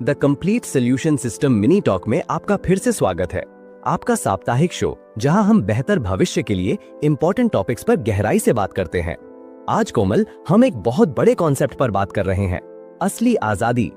The complete solution system mini talk में आपका फिर से स्वागत है। आपका साप्ताहिक शो जहां हम बेहतर भविष्य के लिए इंपॉर्टेंट टॉपिक्स पर गहराई से बात करते हैं। आज कोमल, हम एक बहुत बड़े कॉन्सेप्ट पर बात कर रहे हैं, असली आजादी।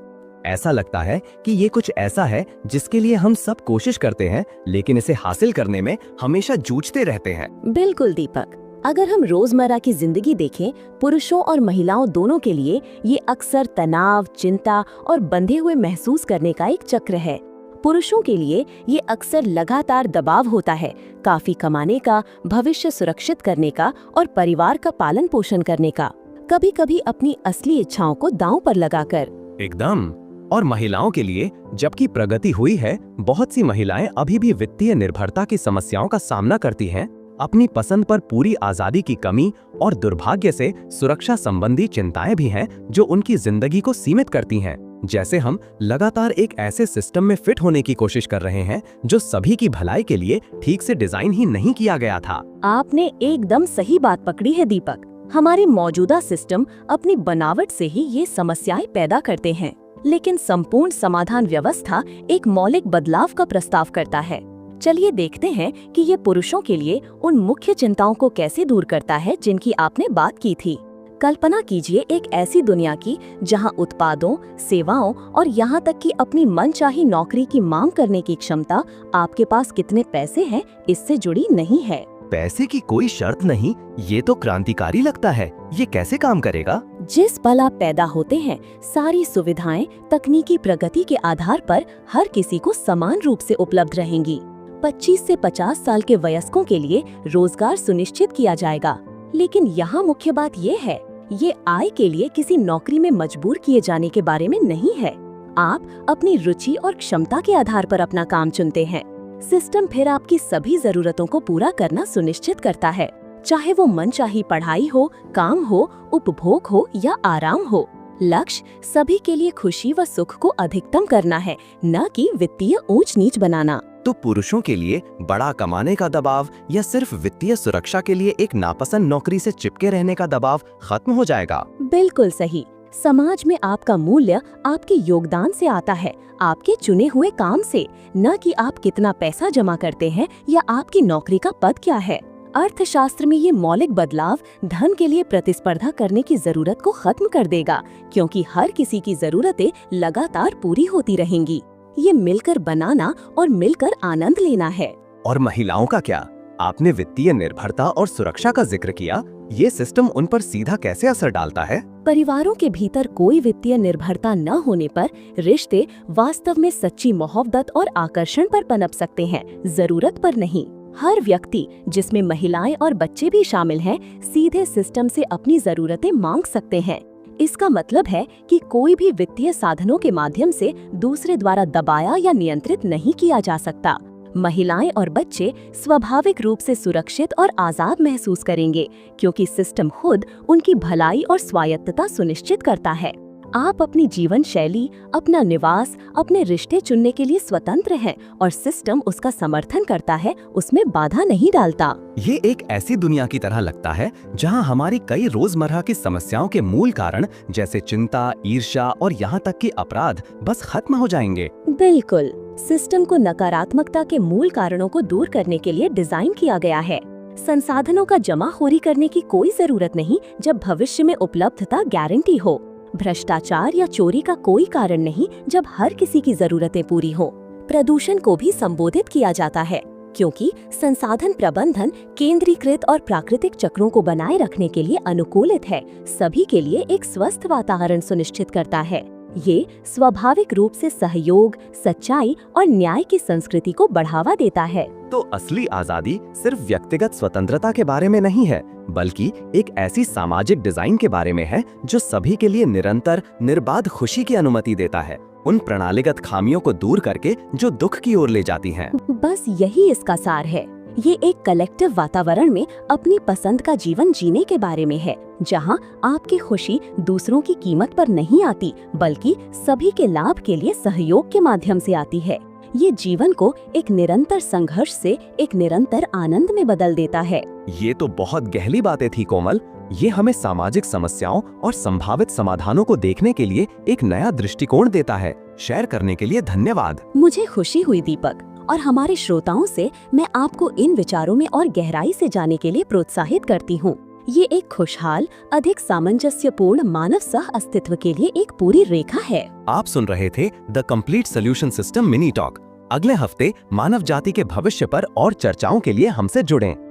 ऐसा लगता है कि ये कुछ ऐसा है जिसके लिए हम सब कोशिश करते हैं, लेकिन इसे हासिल करने में हमेशा जूझते रहते हैं। बिल्कुल दीपक, अगर हम रोजमर्रा की जिंदगी देखें, पुरुषों और महिलाओं दोनों के लिए ये अक्सर तनाव, चिंता और बंधे हुए महसूस करने का एक चक्र है। पुरुषों के लिए ये अक्सर लगातार दबाव होता है, काफी कमाने का, भविष्य सुरक्षित करने का और परिवार का पालन पोषण करने का, कभी-कभी अपनी असली इच्छाओं को दांव पर लगाकर। एकदम। और महिलाओं के लिए, जबकि प्रगति हुई है, बहुत सी महिलाएं अभी भी वित्तीय निर्भरता की समस्याओं का सामना करती हैं। अपनी पसंद पर पूरी आजादी की कमी और दुर्भाग्य से सुरक्षा संबंधी चिंताएं भी हैं जो उनकी जिंदगी को सीमित करती हैं। जैसे हम लगातार एक ऐसे सिस्टम में फिट होने की कोशिश कर रहे हैं जो सभी की भलाई के लिए ठीक से डिजाइन ही नहीं किया गया था। आपने एकदम सही बात पकड़ी है दीपक। हमारे मौजूदा सिस्टम अपनी बनावट से ही ये समस्याएं पैदा करते हैं, लेकिन संपूर्ण समाधान व्यवस्था एक मौलिक बदलाव का प्रस्ताव करता है। चलिए देखते हैं कि ये पुरुषों के लिए उन मुख्य चिंताओं को कैसे दूर करता है जिनकी आपने बात की थी। कल्पना कीजिए एक ऐसी दुनिया की जहां उत्पादों, सेवाओं और यहाँ तक कि अपनी मनचाही नौकरी की मांग करने की क्षमता, आपके पास कितने पैसे हैं, इससे जुड़ी नहीं है। पैसे की कोई शर्त नहीं, ये तो क्रांतिकारी लगता है। ये कैसे काम करेगा? जिस पल आप पैदा होते हैं, सारी सुविधाएं तकनीकी प्रगति के आधार पर हर किसी को समान रूप से उपलब्ध रहेंगी। 25 से 50 साल के वयस्कों के लिए रोजगार सुनिश्चित किया जाएगा। लेकिन यहाँ मुख्य बात ये है, ये आय के लिए किसी नौकरी में मजबूर किए जाने के बारे में नहीं है। आप अपनी रुचि और क्षमता के आधार पर अपना काम चुनते हैं। सिस्टम फिर आपकी सभी जरूरतों को पूरा करना सुनिश्चित करता है, चाहे वो मनचाही पढ़ाई हो, काम हो, उपभोग हो या आराम हो। लक्ष्य सभी के लिए खुशी व सुख को अधिकतम करना है, न कि वित्तीय ऊंच नीच बनाना। तो पुरुषों के लिए बड़ा कमाने का दबाव या सिर्फ वित्तीय सुरक्षा के लिए एक नापसंद नौकरी से चिपके रहने का दबाव खत्म हो जाएगा? बिल्कुल सही। समाज में आपका मूल्य आपके योगदान से आता है, आपके चुने हुए काम से, न कि आप कितना पैसा जमा करते हैं या आपकी नौकरी का पद क्या है। अर्थशास्त्र में ये मौलिक बदलाव धन के लिए प्रतिस्पर्धा करने की जरूरत को खत्म कर देगा, क्योंकि हर किसी की जरूरतें लगातार पूरी होती रहेंगी। ये मिलकर बनाना और मिलकर आनंद लेना है। और महिलाओं का क्या? आपने वित्तीय निर्भरता और सुरक्षा का जिक्र किया, ये सिस्टम उन पर सीधा कैसे असर डालता है? परिवारों के भीतर कोई वित्तीय निर्भरता न होने पर रिश्ते वास्तव में सच्ची मोहब्बत और आकर्षण पर पनप सकते हैं, जरूरत पर नहीं। हर व्यक्ति, जिसमें महिलाएं और बच्चे भी शामिल हैं, सीधे सिस्टम से अपनी जरूरतें मांग सकते हैं। इसका मतलब है कि कोई भी वित्तीय साधनों के माध्यम से दूसरे द्वारा दबाया या नियंत्रित नहीं किया जा सकता। महिलाएं और बच्चे स्वाभाविक रूप से सुरक्षित और आजाद महसूस करेंगे, क्योंकि सिस्टम खुद उनकी भलाई और स्वायत्तता सुनिश्चित करता है। आप अपनी जीवन शैली, अपना निवास, अपने रिश्ते चुनने के लिए स्वतंत्र हैं और सिस्टम उसका समर्थन करता है, उसमें बाधा नहीं डालता। ये एक ऐसी दुनिया की तरह लगता है जहां हमारी कई रोजमर्रा की समस्याओं के मूल कारण, जैसे चिंता, ईर्ष्या और यहाँ तक कि अपराध, बस खत्म हो जाएंगे। बिल्कुल। सिस्टम को नकारात्मकता के मूल कारणों को दूर करने के लिए डिजाइन किया गया है। संसाधनों का जमाखोरी करने की कोई जरूरत नहीं जब भविष्य में उपलब्धता गारंटी हो। भ्रष्टाचार या चोरी का कोई कारण नहीं जब हर किसी की जरूरतें पूरी हो। प्रदूषण को भी संबोधित किया जाता है, क्योंकि संसाधन प्रबंधन केंद्रीकृत और प्राकृतिक चक्रों को बनाए रखने के लिए अनुकूलित है, सभी के लिए एक स्वस्थ वातावरण सुनिश्चित करता है। ये स्वाभाविक रूप से सहयोग, सच्चाई और न्याय की संस्कृति को बढ़ावा देता है। तो असली आजादी सिर्फ व्यक्तिगत स्वतंत्रता के बारे में नहीं है, बल्कि एक ऐसी सामाजिक डिजाइन के बारे में है जो सभी के लिए निरंतर निर्बाध खुशी की अनुमति देता है, उन प्रणालीगत खामियों को दूर करके जो दुख की ओर ले जाती हैं। बस यही इसका सार है। ये एक कलेक्टिव वातावरण में अपनी पसंद का जीवन जीने के बारे में है, जहां आपकी खुशी दूसरों की कीमत पर नहीं आती, बल्कि सभी के लाभ के लिए सहयोग के माध्यम से आती है। ये जीवन को एक निरंतर संघर्ष से एक निरंतर आनंद में बदल देता है। ये तो बहुत गहरी बातें थी कोमल। ये हमें सामाजिक समस्याओं और संभावित समाधानों को देखने के लिए एक नया दृष्टिकोण देता है। शेयर करने के लिए धन्यवाद। मुझे खुशी हुई दीपक, और हमारे श्रोताओं से मैं आपको इन विचारों में और गहराई से जाने के लिए प्रोत्साहित करती हूँ। ये एक खुशहाल, अधिक सामंजस्यपूर्ण मानव सह अस्तित्व के लिए एक पूरी रेखा है। आप सुन रहे थे the complete solution system mini talk. अगले हफ्ते मानव जाति के भविष्य पर और चर्चाओं के लिए हमसे जुड़ें।